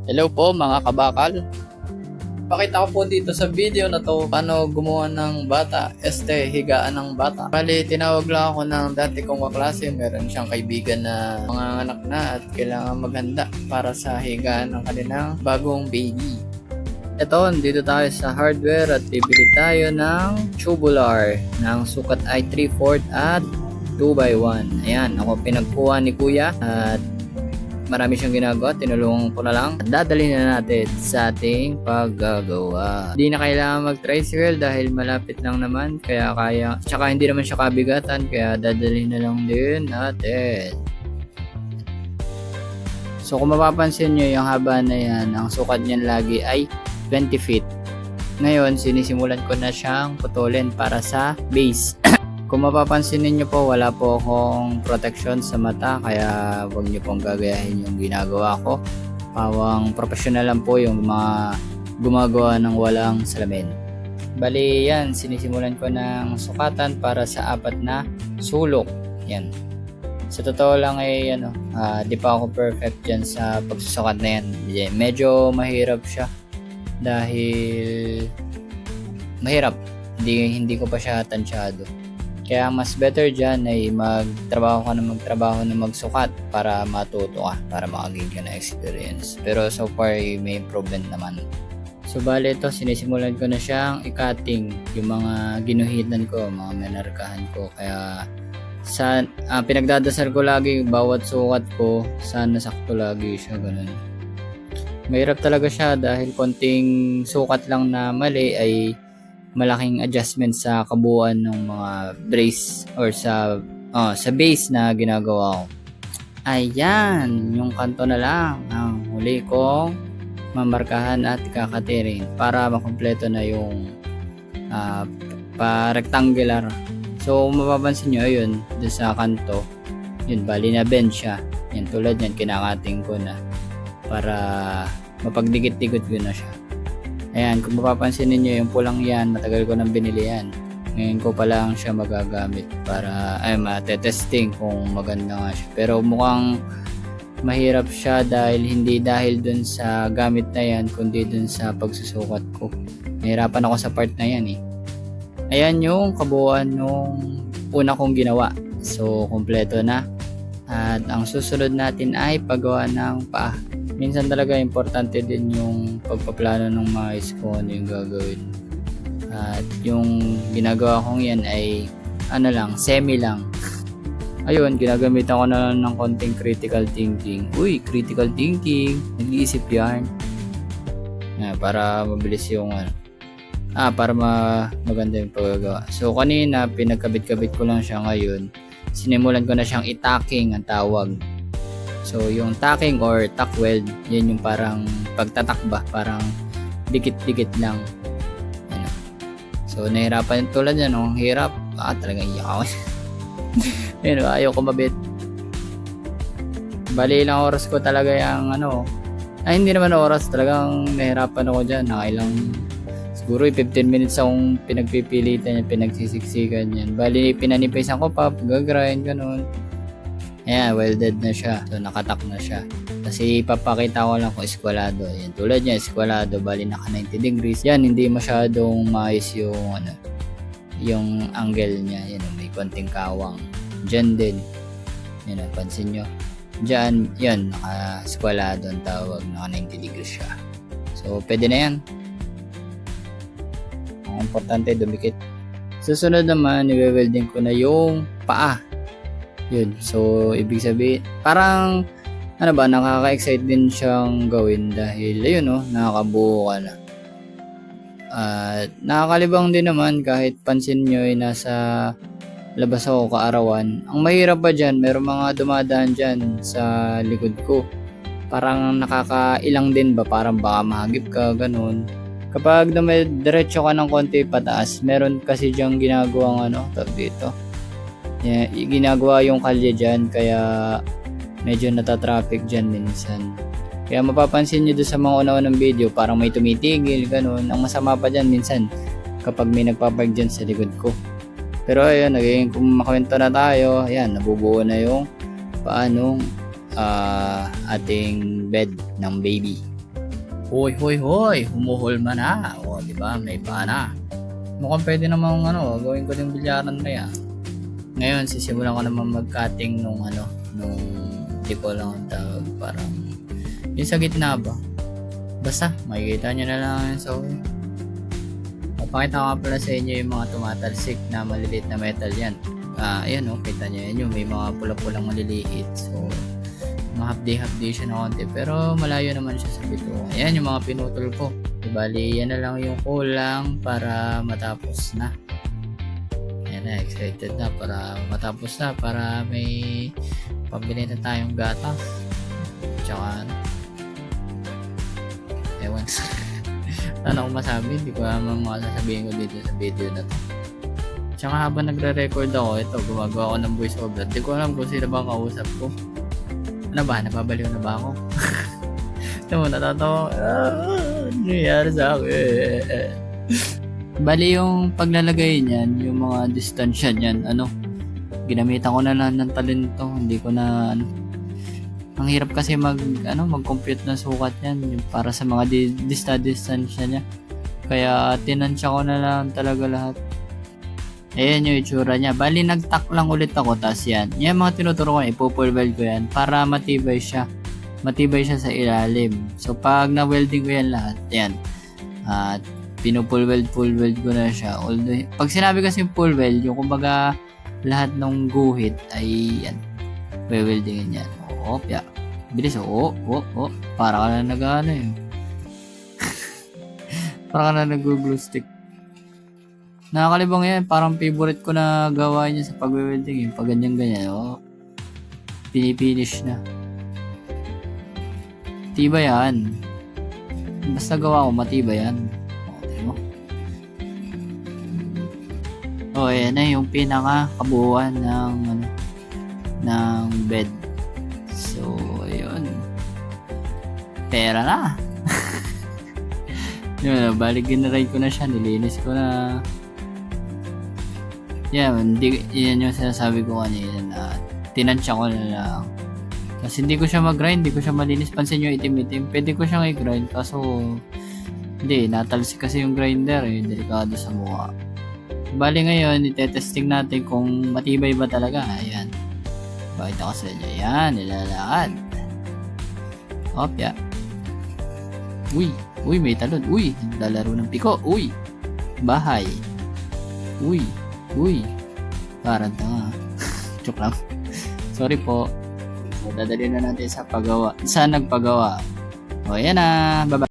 Hello po mga kabakal. Pakita ko po dito sa video na to paano gumawa ng bata, higaan ng bata. Bali, tinawag lang ako ng dati kong kaklase. Meron siyang kaibigan na mga anak na at kailangan maghanda para sa higaan ng kanilang bagong baby. Ito, dito tayo sa hardware at bibili tayo ng tubular ng sukat ay 3/4 at 2x1. Ayan, ako pinagkuha ni kuya at marami siyang ginagawa, tinulungan ko na lang. Dadalhin na natin sa ating paggagawa. Hindi na kailangan mag-tricycle dahil malapit lang naman, kaya kaya. Tsaka hindi naman siya kabigatan, kaya dadalhin na lang din natin. So kung mapapansin nyo, yung haba na yan, ang sukat niyan lagi ay 20 feet. Ngayon, sinisimulan ko na siyang putulin para sa base. Kung mapapansin niyo po, wala po akong protection sa mata, kaya huwag niyo pong gagayahin yung ginagawa ko. Pawang professional lang po yung mga gumagawa ng walang salamin. Bali yan, sinisimulan ko ng sukatan para sa 4 na sulok. Yan. Sa totoo lang ay di pa ako perfect dyan sa pagsusukat na yan. Medyo mahirap siya dahil mahirap. Hindi ko pa siya tansyado. Kaya mas better dyan ay magtrabaho na magsukat para matuto ka, para makagain ka na experience. Pero so far may improvement naman. So bale ito, sinisimulan ko na siyang i-cutting yung mga ginuhitan ko, mga menarkahan ko. Kaya pinagdadasal ko lagi bawat sukat ko, sana sakto lagi siya, ganun. Mahirap talaga siya dahil konting sukat lang na mali ay malaking adjustment sa kabuuan ng mga brace or sa base na ginagawa ko. Ayan, yung kanto na lang ang huli kong mamarkahan at kakatirin para makumpleto na yung pa-rectangular. So mapapansin nyo, ayun, doon sa kanto, yun, bali na bend siya. Yan, tulad yan, kinakating ko na para mapagdikit-dikit ko na siya. Ayan, kung mapapansin niyo yung pulang yan, matagal ko nang binili yan. Ngayon ko pa lang siya magagamit para matetesting kung maganda nga siya. Pero mukhang mahirap siya dahil dun sa gamit na yan, kundi dun sa pagsusukat ko. Nahirapan ako sa part na yan eh. Ayan yung kabuuan nung una kong ginawa. So, kompleto na. At ang susunod natin ay paggawa ng paa. Minsan talaga importante din yung pagpaplano ng maayos kung ano yung gagawin. At yung ginagawa kong yan ay semi lang. Ayun, ginagamitan ko na ng konting critical thinking. Uy, critical thinking. Nag-iisip yan. Para mabilis yung para maganda yung paggagawa. So kanina, pinagkabit-kabit ko lang siya ngayon. Sinimulan ko na siyang i-tacking ang tawag. So, yung tacking or tack weld, yun yung parang pagtatakba, parang dikit-dikit lang. Ano. So, nahirapan tulad yan, ang hirap. Talagang iyak ako. Yun, ayaw ko mabit. Bali, ilang oras ko talaga yung hindi naman oras, talagang nahirapan ako dyan. Siguro 15 minutes akong pinagpipilitan yan, pinagsisiksikan yan. Bali, pinanipisan ko pa, gagrind, ganun. Ayan, welded na siya. So, nakatak na siya. Kasi ipapakita ko lang kung eskwalado. Ayan, tulad niya, eskwalado, bali naka 90 degrees. Yan, hindi masyadong maayos yung angle niya. Yan, may konting kawang. Diyan din. Yan, pansin nyo. Diyan, yan, naka eskwalado ang tawag. Naka 90 degrees siya. So, pwede na yan. Ang importante, dumikit. Susunod naman, i-welding ko na yung paa. Yun. So, ibig sabihin, parang, nakaka-excite din siyang gawin dahil, nakakabuo ka na. At, nakakalibang din naman kahit pansin nyo ay nasa labas ako kaarawan. Ang mahirap pa dyan, meron mga dumadaan dyan sa likod ko. Parang nakakailang din ba, parang baka mahagip ka, ganun. Kapag diretso ka ng konti pataas, meron kasi dyang ginagawang tawag dito. Ginagawa yung kalye dyan, kaya medyo natatraffic dyan minsan. Kaya mapapansin nyo doon sa mga una-unang video, parang may tumitigil, ganun. Ang masama pa dyan minsan, kapag may nagpapark dyan sa likod ko. Pero ayun, kung makwento na tayo, ayan, nabubuo na yung paanong ating bed ng baby. Hoy, hoy, hoy, humuhulma na. O, di ba? May pana. Mukhang pwede namang gawin ko yung bilyaran na yan. Ngayon, sisimulan ko naman mag-cutting nung di ko lang ang tawag, parang yung sa gitna ba. Basta, makikita nyo na lang yung sa ulo. Papakita ko nga pala sa inyo yung mga tumatalsik na maliliit na metal yan. Ayan kita nyo yan yung may mga pula-pulang maliliit. So, mahapdi-hapdi siya na konti, pero malayo naman siya sa bito. Ayan yung mga pinutol ko. Bali, yan na lang yung kulang para matapos na. Ayan na, excited na para matapos na, para may pambili na tayong gatas. Tsaka ewan. Ano akong masabi? Hindi ko naman masasabihin ko dito sa video na to. Tsaka habang nagre-record ako, ito, gumagawa ako ng voice over. Hindi ko alam kung sino ba kausap ko. Ano ba? Nababaliw na ba ako? Ito mo, natatawa. Nangyayari sa akin. Bali yung paglalagay niyan, yung mga distansya niyan, ginamitan ko na lang ng talento. Hindi ko na, ang hirap kasi mag-compute ng sukat yan, yung para sa mga distansya niya. Kaya tinansya ko na lang talaga lahat. Ayan yung itsura niya. Bali, nag-tack lang ulit ako. Tapos yan. Yan mga tinuturo ko. Ipopulweld ko yan. Para matibay siya. Matibay siya sa ilalim. So, pag na-welding ko yan lahat. Yan. At pinupulweld ko na siya. Although, pag sinabi kasi full weld, yung kumbaga lahat ng guhit ay yan. Weldingin yan. Yeah. Bilis. Para ka na para ka na nag-glue stick. Nakakalibang yan, parang favorite ko na gawain niya sa pag-welding, yung pag ganyan, pinipinish na. Tiba yan. Basta gawa ko, matiba yan. Diba? Ayan na yung pinaka-kabuuan ng bed. So, ayun. Pera na. Yun, balik ginaride ko na siya, nilinis ko na. Yan yung sinasabi ko kanina na tinansya ko na lang. Kasi hindi ko siya mag-grind, hindi ko siya malinis. Pansin nyo itim-itim. Pwede ko siyang i-grind, kaso hindi, natalsik kasi yung grinder, delikado sa mukha. Bali ngayon, itetesting natin kung matibay ba talaga. Ayan. Pakita ko sa inyo. Ayan, nilalakad. Yeah. Uy, may talon. Uy, naglalaro ng piko. Uy, bahay. Uy, parang tanga. Joke lang. Sorry po. So, dadali na natin sa nagpagawa. Ayan na. Bye-bye.